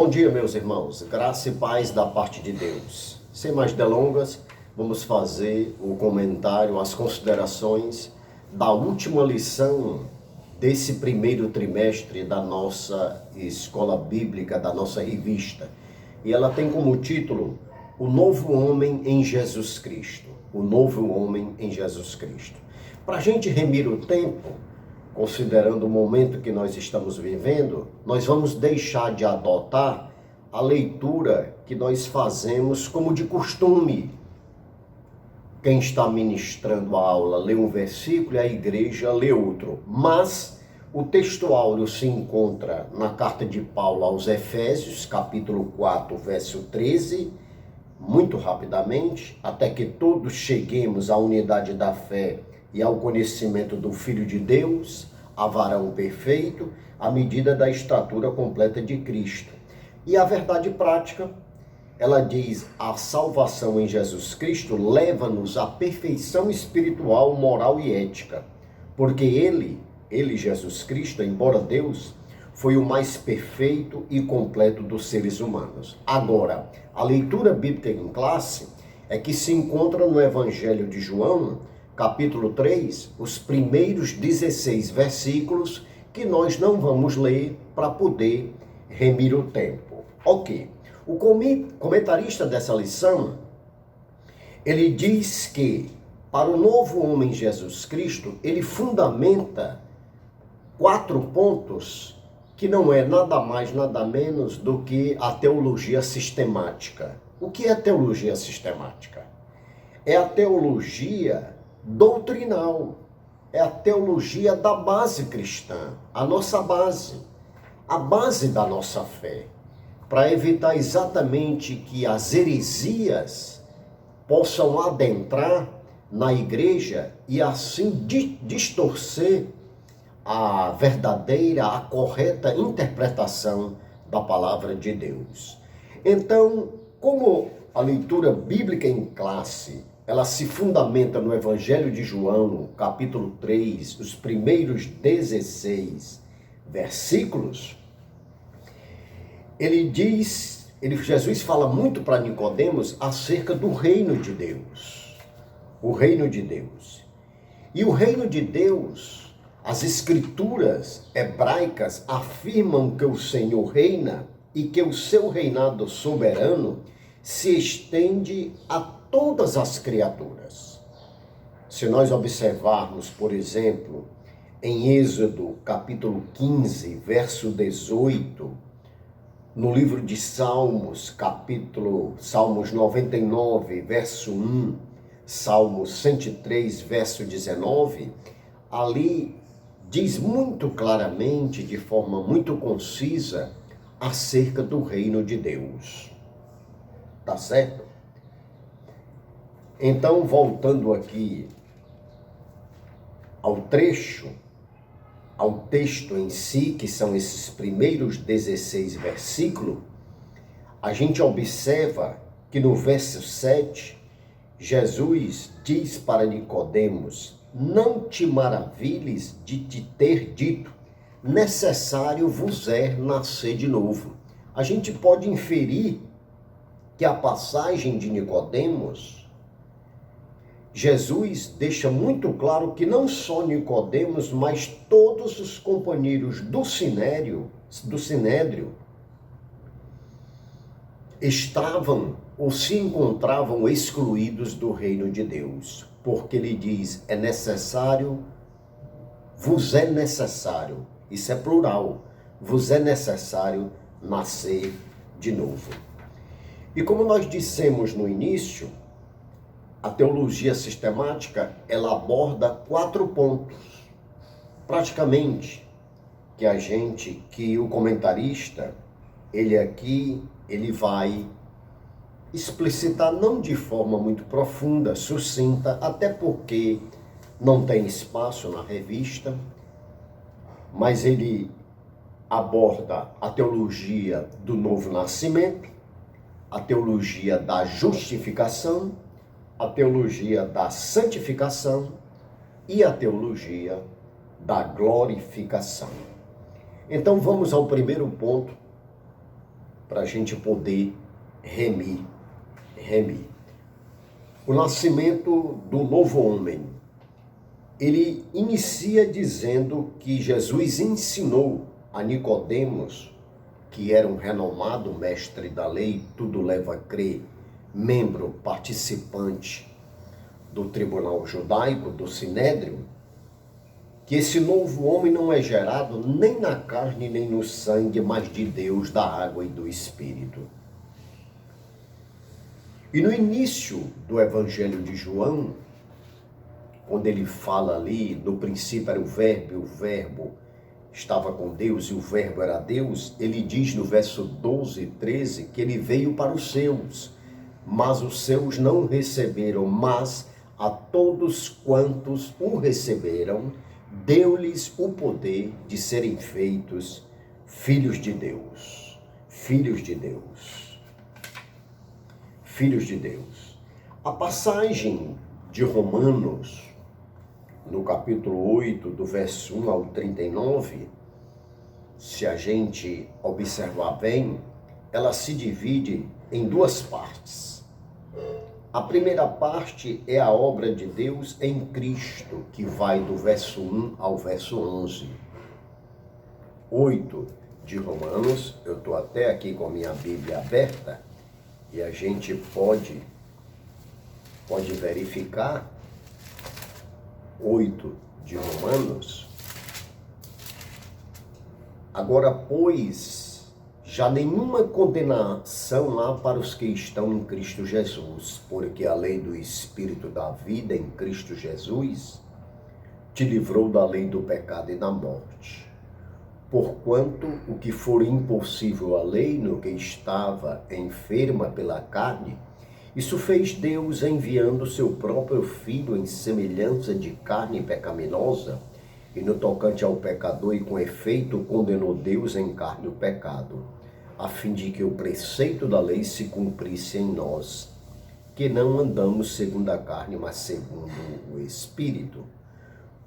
Bom dia, meus irmãos. Graça e paz da parte de Deus. Sem mais delongas, vamos fazer o comentário, as considerações da última lição desse primeiro trimestre da nossa escola bíblica, da nossa revista. E ela tem como título O Novo Homem em Jesus Cristo. O Novo Homem em Jesus Cristo. Para a gente remir o tempo, considerando o momento que nós estamos vivendo, nós vamos deixar de adotar a leitura que nós fazemos como de costume. Quem está ministrando a aula lê um versículo e a igreja lê outro. Mas o texto áureo se encontra na carta de Paulo aos Efésios, capítulo 4, verso 13, muito rapidamente, até que todos cheguemos à unidade da fé e ao conhecimento do Filho de Deus, a varão perfeito, à medida da estatura completa de Cristo. E a verdade prática, ela diz, a salvação em Jesus Cristo leva-nos à perfeição espiritual, moral e ética. Porque ele, Jesus Cristo, embora Deus, foi o mais perfeito e completo dos seres humanos. Agora, a leitura bíblica em classe é que se encontra no Evangelho de João, capítulo 3, os primeiros 16 versículos que nós não vamos ler para poder remir o tempo. Ok. O comentarista dessa lição, ele diz que para o novo homem Jesus Cristo, ele fundamenta 4 pontos que não é nada mais, nada menos do que a teologia sistemática. O que é teologia sistemática? É a teologia doutrinal, é a teologia da base cristã, a nossa base, a base da nossa fé, para evitar exatamente que as heresias possam adentrar na igreja e assim distorcer a verdadeira, a correta interpretação da palavra de Deus. Então, como a leitura bíblica em classe, ela se fundamenta no Evangelho de João, capítulo 3, os primeiros 16 versículos, Jesus fala muito para Nicodemos acerca do reino de Deus. O reino de Deus. E o reino de Deus, as escrituras hebraicas afirmam que o Senhor reina e que o seu reinado soberano se estende a todas as criaturas. Se nós observarmos, por exemplo, em Êxodo, capítulo 15, verso 18, no livro de Salmos, Salmos 99, verso 1, Salmos 103, verso 19, ali diz muito claramente, de forma muito concisa, acerca do reino de Deus. Tá certo? Então, voltando aqui ao trecho, ao texto em si, que são esses primeiros 16 versículos, a gente observa que no verso 7, Jesus diz para Nicodemos: não te maravilhes de te ter dito, necessário vos é nascer de novo. A gente pode inferir que a passagem de Nicodemos, Jesus deixa muito claro que não só Nicodemos, mas todos os companheiros do Sinédrio estavam ou se encontravam excluídos do reino de Deus. Porque ele diz, vos é necessário, isso é plural, vos é necessário nascer de novo. E como nós dissemos no início, a teologia sistemática, ela aborda 4 pontos, praticamente, que o comentarista, ele vai explicitar não de forma muito profunda, sucinta, até porque não tem espaço na revista, mas ele aborda a teologia do novo nascimento, a teologia da justificação, a teologia da santificação e a teologia da glorificação. Então vamos ao primeiro ponto, para a gente poder remir. O nascimento do novo homem, ele inicia dizendo que Jesus ensinou a Nicodemos, que era um renomado mestre da lei, tudo leva a crer, membro participante do tribunal judaico, do Sinédrio, que esse novo homem não é gerado nem na carne nem no sangue, mas de Deus, da água e do Espírito. E no início do Evangelho de João, quando ele fala ali, no princípio era o Verbo, e o Verbo estava com Deus, e o Verbo era Deus, ele diz no verso 12 e 13 que ele veio para os seus, mas os seus não receberam, mas a todos quantos o receberam, deu-lhes o poder de serem feitos filhos de Deus. Filhos de Deus. Filhos de Deus. A passagem de Romanos, no capítulo 8, do verso 1 ao 39, se a gente observar bem, ela se divide em duas partes. A primeira parte é a obra de Deus em Cristo, que vai do verso 1 ao verso 11. 8 de Romanos, eu estou até aqui com a minha Bíblia aberta, e a gente pode verificar. 8 de Romanos. Agora, pois, já nenhuma condenação há para os que estão em Cristo Jesus, porque a lei do Espírito da vida em Cristo Jesus te livrou da lei do pecado e da morte. Porquanto o que for impossível à lei, no que estava enferma pela carne, isso fez Deus enviando seu próprio Filho em semelhança de carne pecaminosa, e no tocante ao pecador, e com efeito condenou Deus em carne o pecado, a fim de que o preceito da lei se cumprisse em nós, que não andamos segundo a carne, mas segundo o Espírito.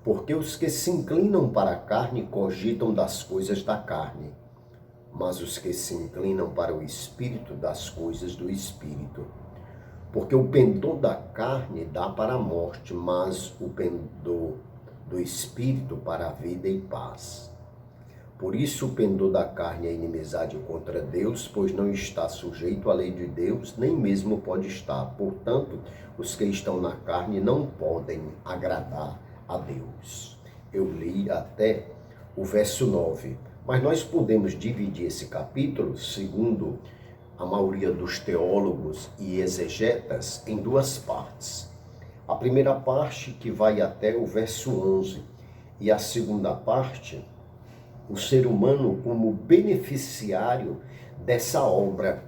Porque os que se inclinam para a carne cogitam das coisas da carne, mas os que se inclinam para o Espírito, das coisas do Espírito. Porque o pendor da carne dá para a morte, mas o pendor do Espírito para a vida e paz. Por isso o pendor da carne é inimizade contra Deus, pois não está sujeito à lei de Deus, nem mesmo pode estar. Portanto, os que estão na carne não podem agradar a Deus. Eu li até o verso 9, mas nós podemos dividir esse capítulo, segundo a maioria dos teólogos e exegetas, em duas partes. A primeira parte, que vai até o verso 11, e a segunda parte, o ser humano como beneficiário dessa obra,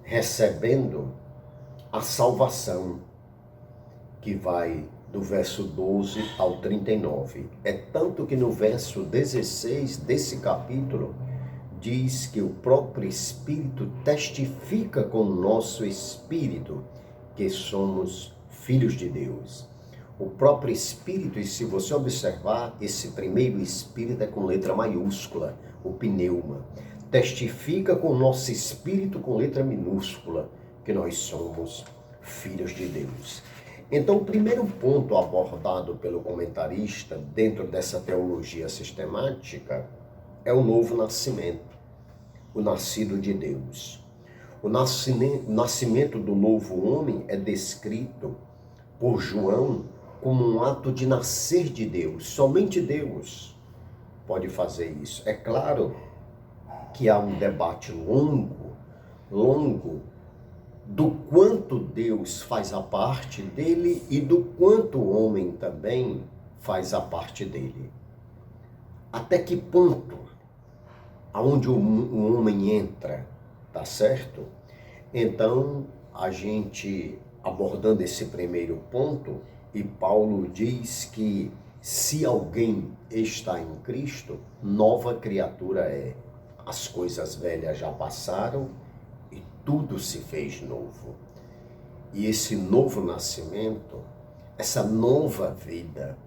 recebendo a salvação, que vai do verso 12 ao 39. É tanto que no verso 16 desse capítulo, diz que o próprio Espírito testifica com o nosso espírito que somos filhos de Deus. O próprio Espírito, e se você observar, esse primeiro Espírito é com letra maiúscula, o pneuma. Testifica com o nosso espírito com letra minúscula que nós somos filhos de Deus. Então, o primeiro ponto abordado pelo comentarista dentro dessa teologia sistemática é o novo nascimento, o nascido de Deus. O nascimento do novo homem é descrito por João como um ato de nascer de Deus. Somente Deus pode fazer isso. É claro que há um debate longo do quanto Deus faz a parte dele e do quanto o homem também faz a parte dele. Até que ponto aonde o homem entra, tá certo? Então, a gente abordando esse primeiro ponto, e Paulo diz que se alguém está em Cristo, nova criatura é. As coisas velhas já passaram e tudo se fez novo. E esse novo nascimento, essa nova vida,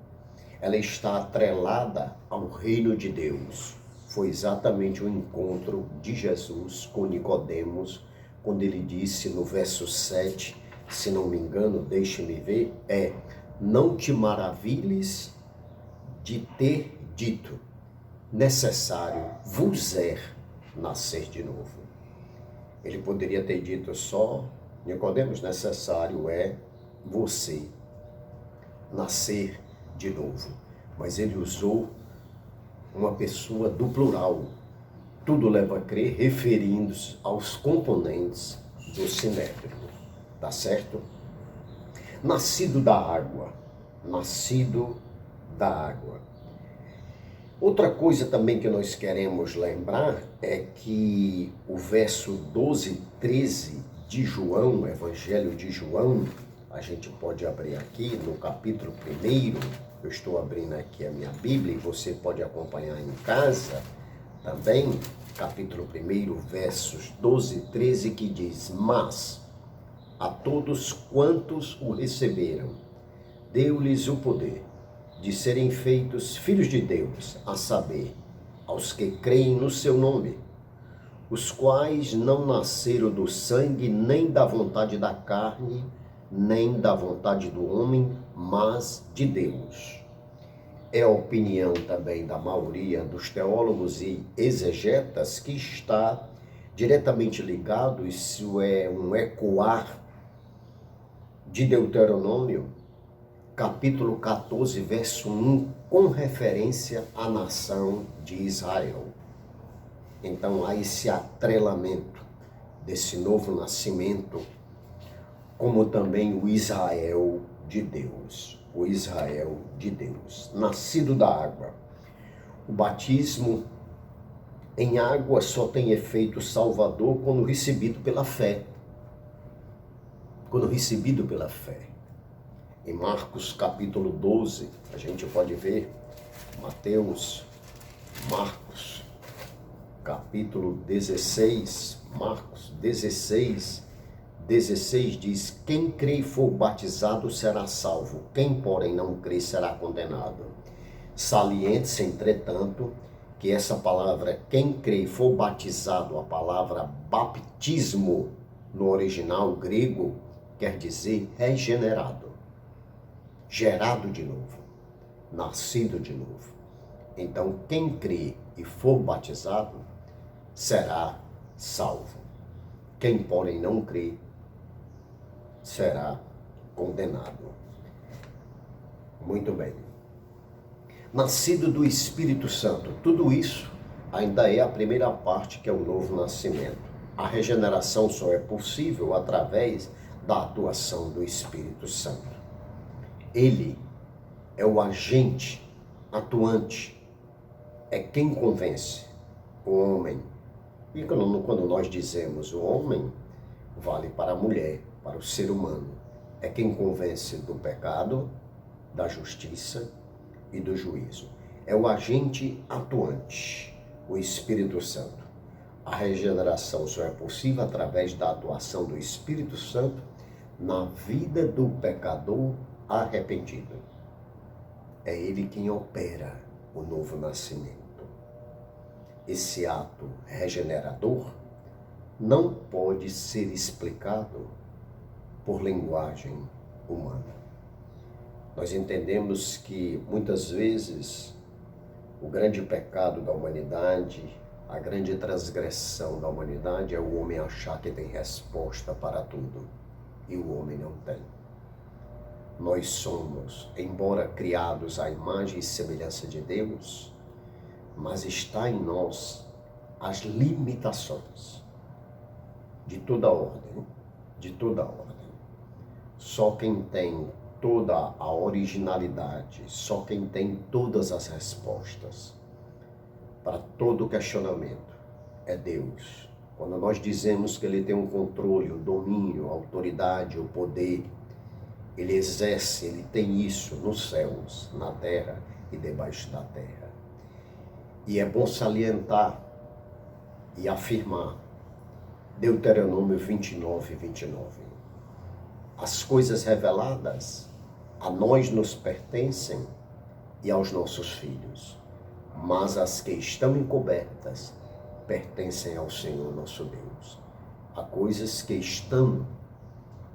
ela está atrelada ao reino de Deus. foi exatamente o encontro de Jesus com Nicodemos, quando ele disse no verso 7, se não me engano, deixe-me ver, não te maravilhes de ter dito, necessário vos é nascer de novo. Ele poderia ter dito só, Nicodemos, necessário é você nascer de novo. Mas ele usou uma pessoa do plural. Tudo leva a crer, referindo-se aos componentes do sinédrio. Tá certo? Nascido da água. Nascido da água. Outra coisa também que nós queremos lembrar é que o verso 12, 13 de João, Evangelho de João, a gente pode abrir aqui no capítulo 1, eu estou abrindo aqui a minha Bíblia e você pode acompanhar em casa também, capítulo 1, versos 12 e 13, que diz: mas a todos quantos o receberam, deu-lhes o poder de serem feitos filhos de Deus, a saber, aos que creem no seu nome, os quais não nasceram do sangue, nem da vontade da carne, nem da vontade do homem, mas de Deus. É a opinião também da maioria dos teólogos e exegetas que está diretamente ligado, isso é um ecoar de Deuteronômio, capítulo 14, verso 1, com referência à nação de Israel. Então há esse atrelamento desse novo nascimento, como também o Israel de Deus. O Israel de Deus, nascido da água. O batismo em água só tem efeito salvador quando recebido pela fé. Quando recebido pela fé. Em Marcos capítulo 12, a gente pode ver Marcos capítulo 16, Marcos 16 diz: quem crê e for batizado será salvo, quem porém não crê será condenado. Saliente-se, entretanto, que essa palavra quem crê e for batizado, a palavra baptismo no original grego quer dizer regenerado, gerado de novo, nascido de novo. Então, quem crê e for batizado será salvo. Quem, porém, não crê será condenado. Muito bem. Nascido do Espírito Santo. Tudo isso ainda é a primeira parte, que é o novo nascimento. A regeneração só é possível através da atuação do Espírito Santo. Ele é o agente atuante, é quem convence o homem. E quando nós dizemos o homem, vale para a mulher, para o ser humano. É quem convence do pecado, da justiça e do juízo. É o agente atuante, o Espírito Santo. A regeneração só é possível através da atuação do Espírito Santo na vida do pecador arrependido. É ele quem opera o novo nascimento. Esse ato regenerador não pode ser explicado por linguagem humana. Nós entendemos que muitas vezes o grande pecado da humanidade, a grande transgressão da humanidade é o homem achar que tem resposta para tudo, e o homem não tem. Nós somos, embora criados à imagem e semelhança de Deus, mas está em nós as limitações de toda ordem, de toda ordem. Só quem tem toda a originalidade, só quem tem todas as respostas para todo questionamento é Deus. Quando nós dizemos que Ele tem um controle, o domínio, a autoridade, o poder, Ele exerce, Ele tem isso nos céus, na terra e debaixo da terra. E é bom salientar e afirmar Deuteronômio 29, 29. As coisas reveladas a nós nos pertencem e aos nossos filhos, mas as que estão encobertas pertencem ao Senhor nosso Deus. Há coisas que estão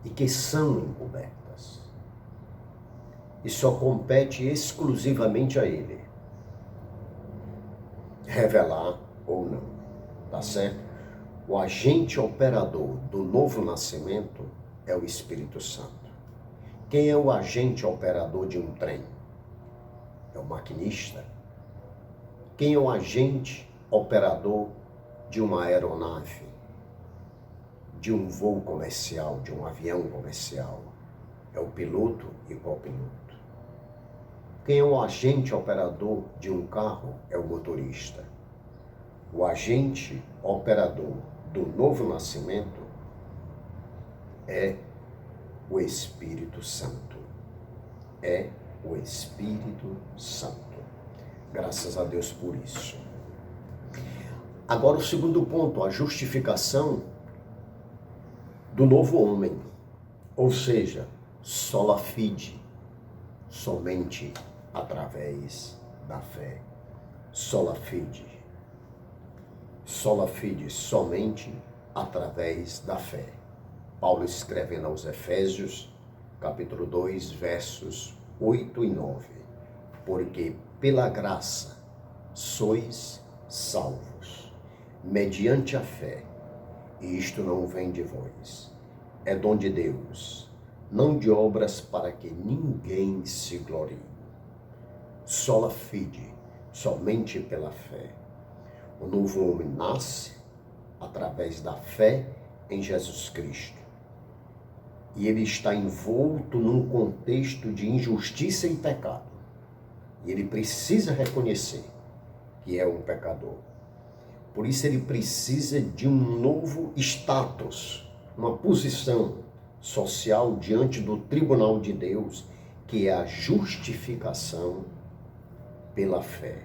e que são encobertas. E só compete exclusivamente a Ele revelar ou não, tá certo? O agente operador do novo nascimento é o Espírito Santo. Quem é o agente operador de um trem? É o maquinista. Quem é o agente operador de uma aeronave, de um voo comercial, de um avião comercial? É o piloto e o copiloto. Quem é o agente operador de um carro? É o motorista. O agente operador do novo nascimento é o Espírito Santo. É o Espírito Santo. Graças a Deus por isso. Agora o segundo ponto, a justificação do novo homem. Ou seja, sola fide, somente através da fé. Sola fide. Sola fide, somente através da fé. Paulo escrevendo aos Efésios, capítulo 2, versos 8 e 9. Porque pela graça sois salvos, mediante a fé, e isto não vem de vós, é dom de Deus, não de obras para que ninguém se glorie. Sola fide, somente pela fé. O novo homem nasce através da fé em Jesus Cristo. E ele está envolto num contexto de injustiça e pecado. E ele precisa reconhecer que é um pecador. Por isso ele precisa de um novo status, uma posição social diante do tribunal de Deus, que é a justificação pela fé.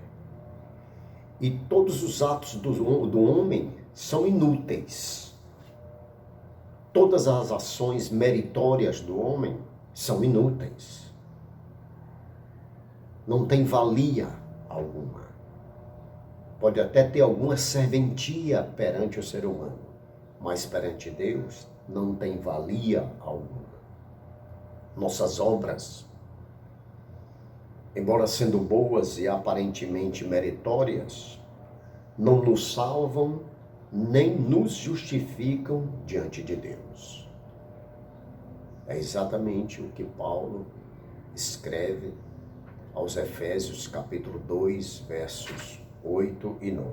E todos os atos do homem são inúteis. Todas as ações meritórias do homem são inúteis. Não tem valia alguma. Pode até ter alguma serventia perante o ser humano, mas perante Deus não tem valia alguma. Nossas obras, embora sendo boas e aparentemente meritórias, não nos salvam nem nos justificam diante de Deus. É exatamente o que Paulo escreve aos Efésios, capítulo 2, versos 8 e 9.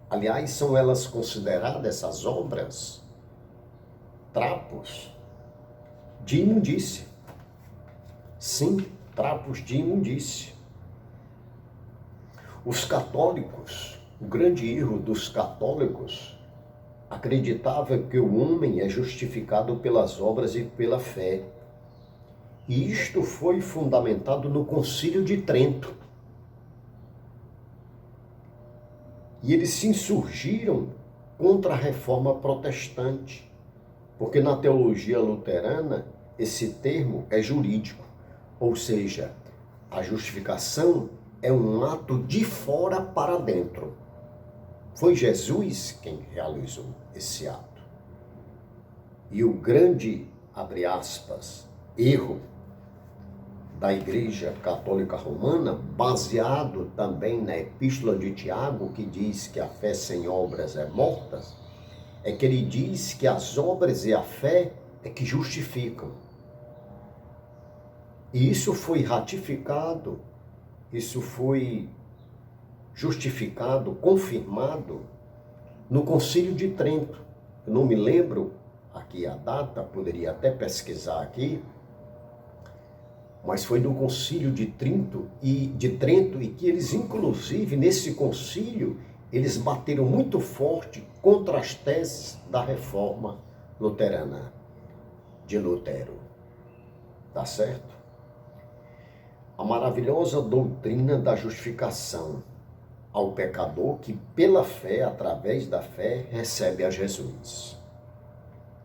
Aliás, são elas consideradas, essas obras, trapos de imundície. Sim, trapos de imundície. Os católicos, o grande erro dos católicos, acreditava que o homem é justificado pelas obras e pela fé. E isto foi fundamentado no Concílio de Trento. E eles se insurgiram contra a reforma protestante, porque na teologia luterana esse termo é jurídico, ou seja, a justificação é um ato de fora para dentro. Foi Jesus quem realizou esse ato. E o grande, abre aspas, erro da Igreja Católica Romana, baseado também na Epístola de Tiago, que diz que a fé sem obras é morta, é que ele diz que as obras e a fé é que justificam. E isso foi ratificado, isso foi justificado, confirmado no Concílio de Trento. Eu não me lembro aqui a data, poderia até pesquisar aqui, mas foi no Concílio de Trento e que eles, inclusive, nesse concílio, eles bateram muito forte contra as teses da reforma luterana, de Lutero. Tá certo? A maravilhosa doutrina da justificação ao pecador que, pela fé, através da fé, recebe a Jesus.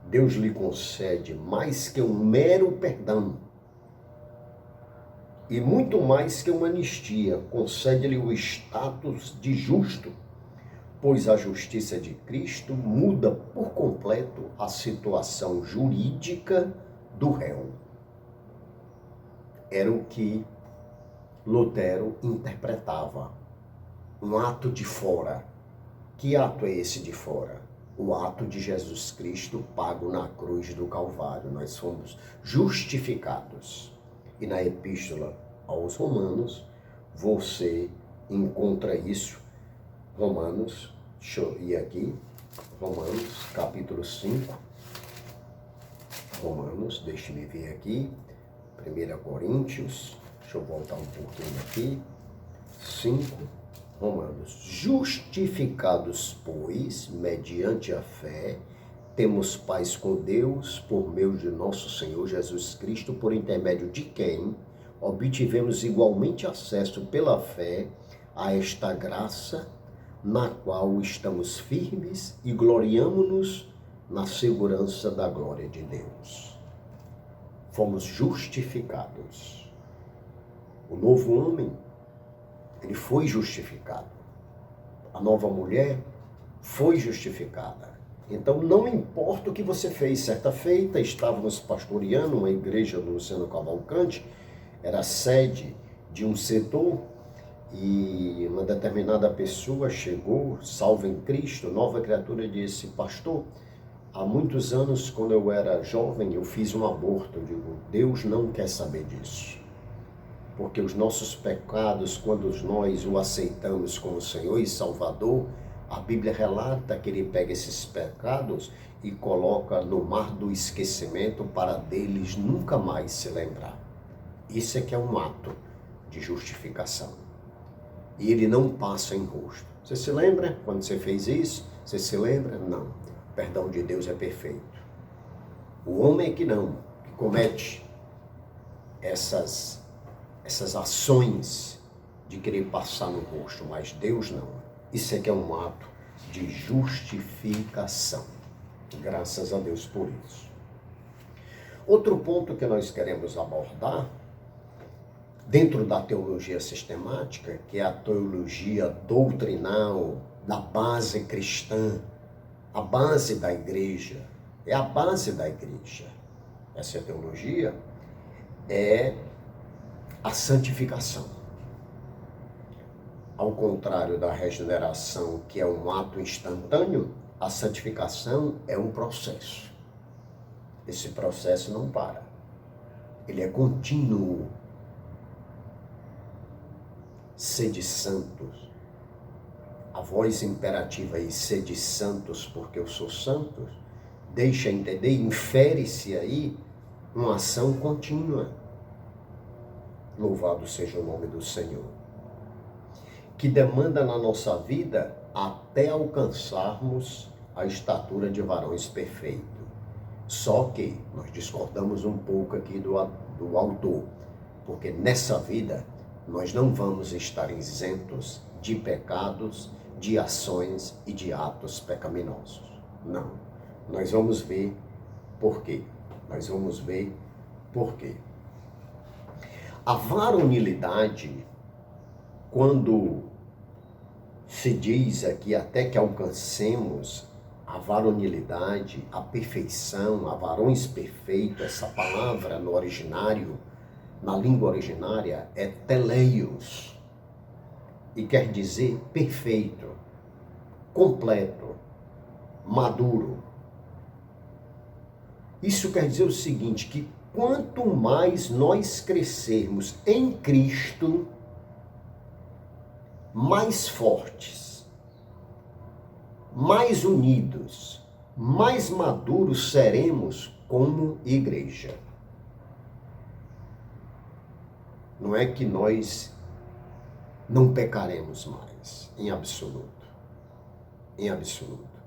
Deus lhe concede mais que um mero perdão. e muito mais que uma anistia, concede-lhe o status de justo, pois a justiça de Cristo muda por completo a situação jurídica do réu. Era o que Lutero interpretava. Um ato de fora. Que ato é esse de fora? O ato de Jesus Cristo pago na cruz do Calvário. Nós fomos justificados. E na Epístola aos Romanos, você encontra isso. Romanos, deixa eu ir aqui. Romanos, capítulo 5. Romanos, deixe-me ver aqui. 1 Coríntios, deixa eu voltar um pouquinho aqui. 5. Romanos, justificados, pois, mediante a fé, temos paz com Deus por meio de nosso Senhor Jesus Cristo, por intermédio de quem obtivemos igualmente acesso pela fé a esta graça, na qual estamos firmes e gloriamo-nos na segurança da glória de Deus. Fomos justificados. O novo homem, ele foi justificado. A nova mulher foi justificada. Então, não importa o que você fez. Certa feita, estávamos pastoreando uma igreja do Luciano Cavalcante, era a sede de um setor, e uma determinada pessoa chegou, salvo em Cristo, nova criatura, e disse: pastor, há muitos anos, quando eu era jovem, eu fiz um aborto. Eu digo: Deus não quer saber disso. Porque os nossos pecados, quando nós o aceitamos como Senhor e Salvador, a Bíblia relata que Ele pega esses pecados e coloca no mar do esquecimento para deles nunca mais se lembrar. Isso é que é um ato de justificação. E Ele não passa em rosto. Você se lembra quando você fez isso? Você se lembra? Não. O perdão de Deus é perfeito. O homem é que não, que comete essas ações de querer passar no rosto, mas Deus não. Isso é que é um ato de justificação. Graças a Deus por isso. Outro ponto que nós queremos abordar, dentro da teologia sistemática, que é a teologia doutrinal, da base cristã, a base da igreja, é a base da igreja. Essa teologia é a santificação. Ao contrário da regeneração, que é um ato instantâneo, a santificação é um processo. Esse processo não para. Ele é contínuo. Sede santos. A voz imperativa aí, sede santos porque eu sou santo, deixa entender, infere-se aí uma ação contínua. Louvado seja o nome do Senhor. Que demanda na nossa vida até alcançarmos a estatura de varões perfeitos. Só que nós discordamos um pouco aqui do autor, porque nessa vida nós não vamos estar isentos de pecados, de ações e de atos pecaminosos. Não. Nós vamos ver por quê. Nós vamos ver por quê. A varonilidade, quando se diz aqui até que alcancemos a varonilidade, a perfeição, a varões perfeitos, essa palavra no originário, na língua originária, é teleios, e quer dizer perfeito, completo, maduro. Isso quer dizer o seguinte, que quanto mais nós crescermos em Cristo, mais fortes, mais unidos, mais maduros seremos como igreja. Não é que nós não pecaremos mais, em absoluto. Em absoluto.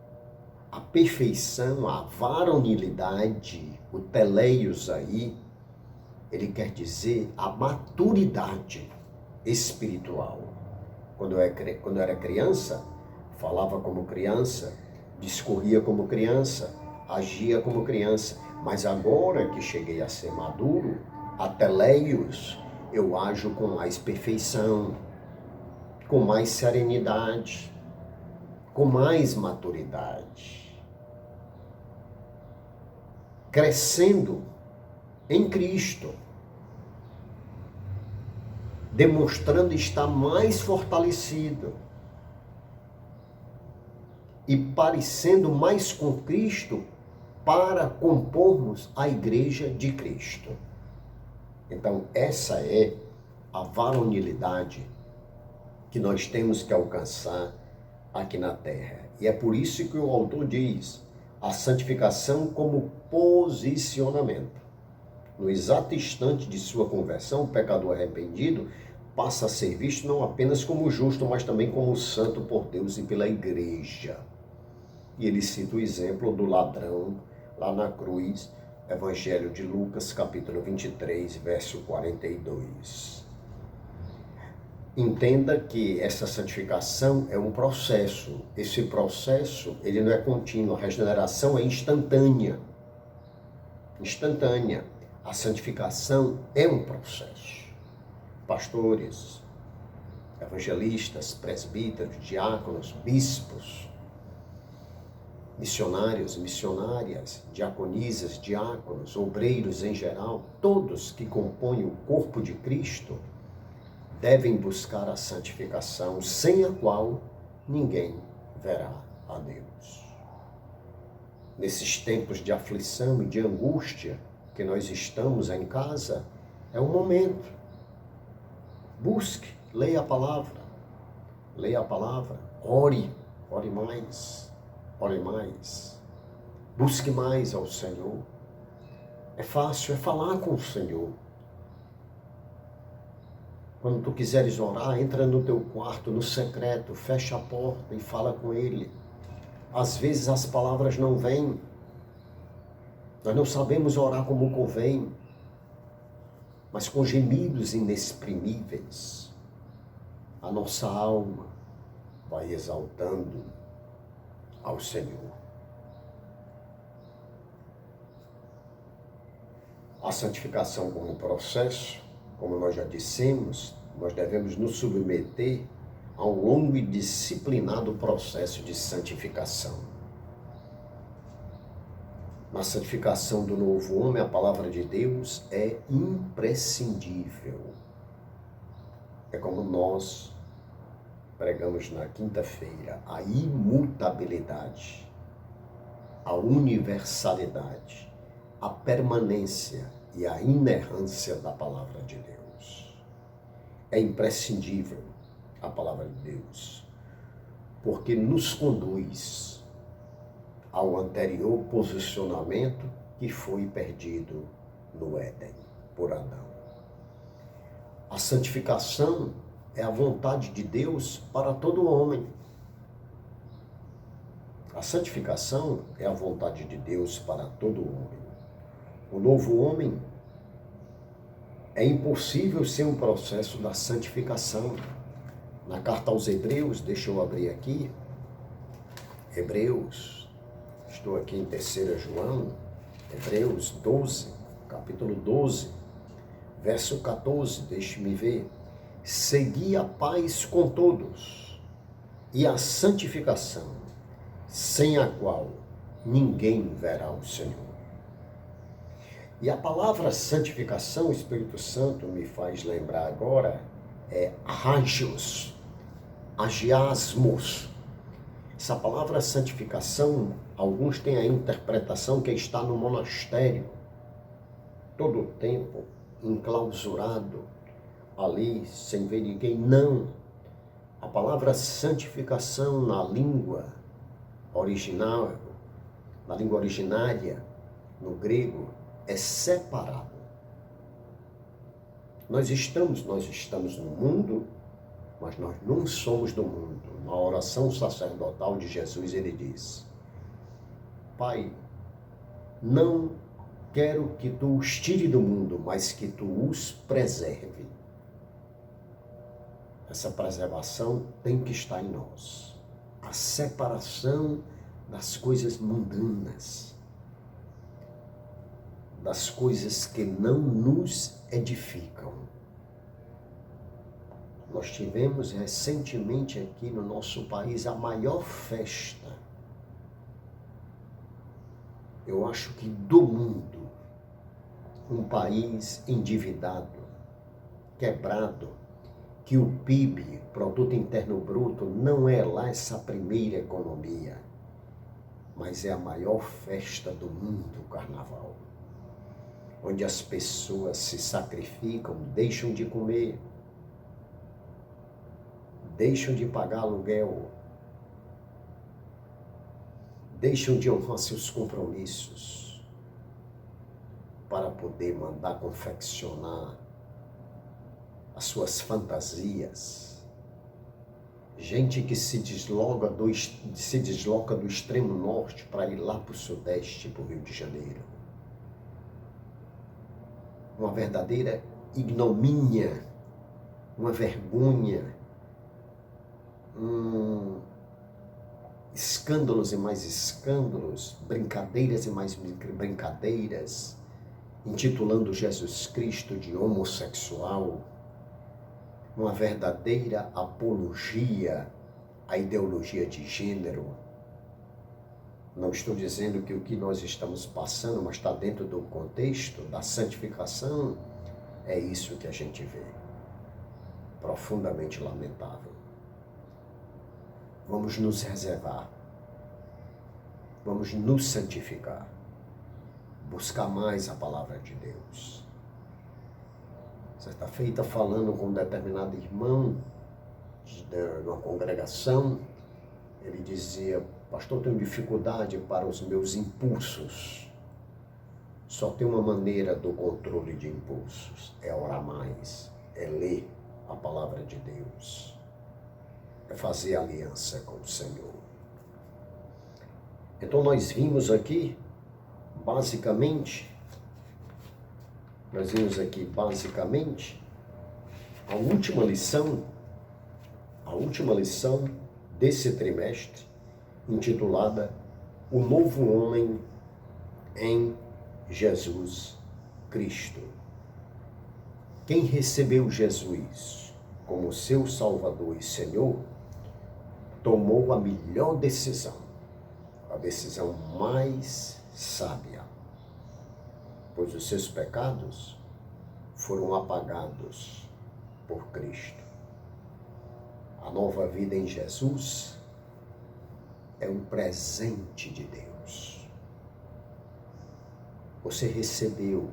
A perfeição, a varonilidade, o teleios aí, ele quer dizer a maturidade espiritual. Quando eu era criança, falava como criança, discorria como criança, agia como criança. Mas agora que cheguei a ser maduro, a teleios, eu ajo com mais perfeição, com mais serenidade, com mais maturidade, crescendo em Cristo, demonstrando estar mais fortalecido e parecendo mais com Cristo para compormos a igreja de Cristo. Então, essa é a varonilidade que nós temos que alcançar aqui na terra. E é por isso que o autor diz a santificação como posicionamento. No exato instante de sua conversão, o pecador arrependido passa a ser visto não apenas como justo, mas também como santo por Deus e pela igreja. E ele cita o exemplo do ladrão lá na cruz, Evangelho de Lucas, capítulo 23, verso 42. Entenda que essa santificação é um processo. Esse processo, ele não é contínuo. A regeneração é instantânea. Instantânea. A santificação é um processo. Pastores, evangelistas, presbíteros, diáconos, bispos, missionários, missionárias, diaconisas, diáconos, obreiros em geral, todos que compõem o corpo de Cristo, devem buscar a santificação, sem a qual ninguém verá a Deus. Nesses tempos de aflição e de angústia que nós estamos em casa, é um momento. Busque, leia a palavra, ore mais, ore mais, busque mais ao Senhor. É fácil, é falar com o Senhor. Quando tu quiseres orar, entra no teu quarto, no secreto, fecha a porta e fala com Ele. Às vezes as palavras não vêm. Nós não sabemos orar como convém, mas com gemidos inexprimíveis, a nossa alma vai exaltando ao Senhor. A santificação como processo, como nós já dissemos, nós devemos nos submeter a um longo e disciplinado processo de santificação. Na santificação do novo homem, a palavra de Deus é imprescindível. É como nós pregamos na quinta-feira, a imutabilidade, a universalidade, a permanência e a inerrância da palavra de Deus. É imprescindível a palavra de Deus, porque nos conduz ao anterior posicionamento que foi perdido no Éden por Adão. A santificação é a vontade de Deus para todo homem. A santificação é a vontade de Deus para todo homem. O novo homem é impossível sem um processo da santificação. Na carta aos Hebreus, deixa eu abrir aqui, Hebreus, estou aqui em 3 João, Hebreus 12, capítulo 12, verso 14, deixe-me ver. Segui a paz com todos e a santificação, sem a qual ninguém verá o Senhor. E a palavra santificação, o Espírito Santo me faz lembrar agora, é hagios, agiasmos. Essa palavra santificação, alguns têm a interpretação que está no monastério, todo o tempo, enclausurado, ali, sem ver ninguém. Não. A palavra santificação na língua original, na língua originária, no grego, é separado. Nós estamos no mundo, mas nós não somos do mundo. Na oração sacerdotal de Jesus, ele diz: Pai, não quero que tu os tire do mundo, mas que tu os preserve. Essa preservação tem que estar em nós. A separação das coisas mundanas, das coisas que não nos edificam. Nós tivemos recentemente aqui no nosso país a maior festa, eu acho que do mundo, um país endividado, quebrado, que o PIB, Produto Interno Bruto, não é lá essa primeira economia, mas é a maior festa do mundo, o Carnaval, onde as pessoas se sacrificam, deixam de comer, deixam de pagar aluguel, deixam de honrar seus compromissos para poder mandar confeccionar as suas fantasias. Gente que se desloca do extremo norte para ir lá para o sudeste, para o Rio de Janeiro. Uma verdadeira ignomínia, uma vergonha, escândalos e mais escândalos, brincadeiras e mais brincadeiras, intitulando Jesus Cristo de homossexual, uma verdadeira apologia à ideologia de gênero. Não estou dizendo que o que nós estamos passando, mas está dentro do contexto da santificação, é isso que a gente vê. Profundamente lamentável. Vamos nos reservar, vamos nos santificar, buscar mais a palavra de Deus. Certa feita, falando com um determinado irmão de uma congregação, ele dizia: pastor, tenho dificuldade para os meus impulsos. Só tem uma maneira do controle de impulsos, é orar mais, é ler a palavra de Deus, é fazer aliança com o Senhor. Então nós vimos aqui, basicamente, a última lição desse trimestre, intitulada O Novo Homem em Jesus Cristo. Quem recebeu Jesus como seu Salvador e Senhor, tomou a melhor decisão, a decisão mais sábia, pois os seus pecados foram apagados por Cristo. A nova vida em Jesus é um presente de Deus. Você recebeu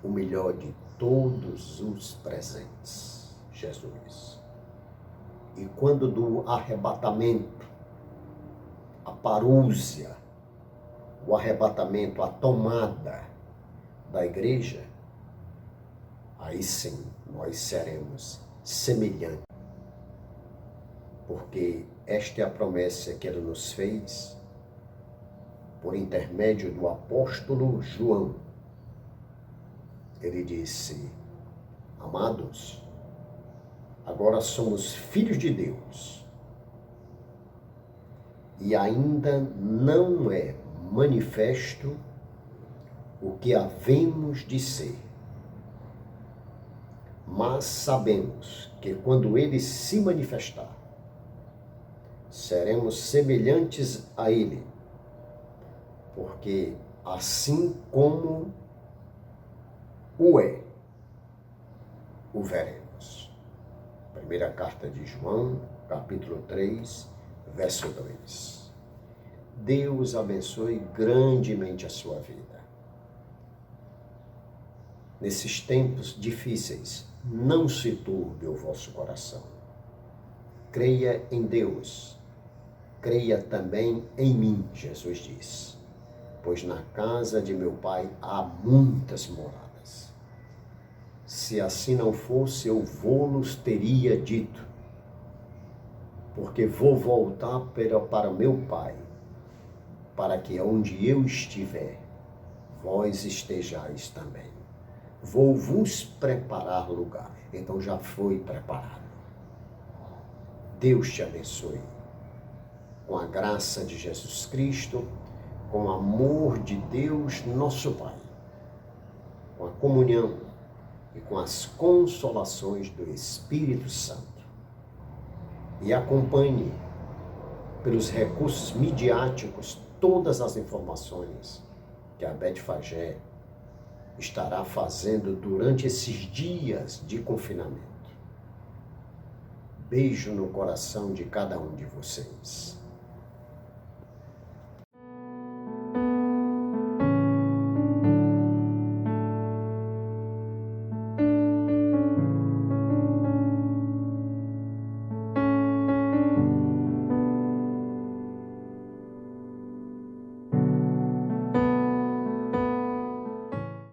o melhor de todos os presentes, Jesus. E quando do arrebatamento, a parúzia, o arrebatamento, a tomada da igreja, aí sim nós seremos semelhantes. Porque esta é a promessa que ele nos fez por intermédio do apóstolo João. Ele disse: amados, agora somos filhos de Deus e ainda não é manifesto o que havemos de ser. Mas sabemos que quando ele se manifestar, seremos semelhantes a ele, porque assim como o é, o veremos. Primeira carta de João, capítulo 3, verso 2. Deus abençoe grandemente a sua vida. Nesses tempos difíceis, não se turbe o vosso coração. Creia em Deus, creia também em mim, Jesus diz, pois na casa de meu Pai há muitas moradas. Se assim não fosse, eu vou-los teria dito, porque vou voltar para meu Pai, para que onde eu estiver, vós estejais também. Vou vos preparar lugar. Então já foi preparado. Deus te abençoe. Com a graça de Jesus Cristo, com o amor de Deus, nosso Pai, com a comunhão e com as consolações do Espírito Santo. e acompanhe pelos recursos midiáticos todas as informações que a Beth Fagé estará fazendo durante esses dias de confinamento. Beijo no coração de cada um de vocês.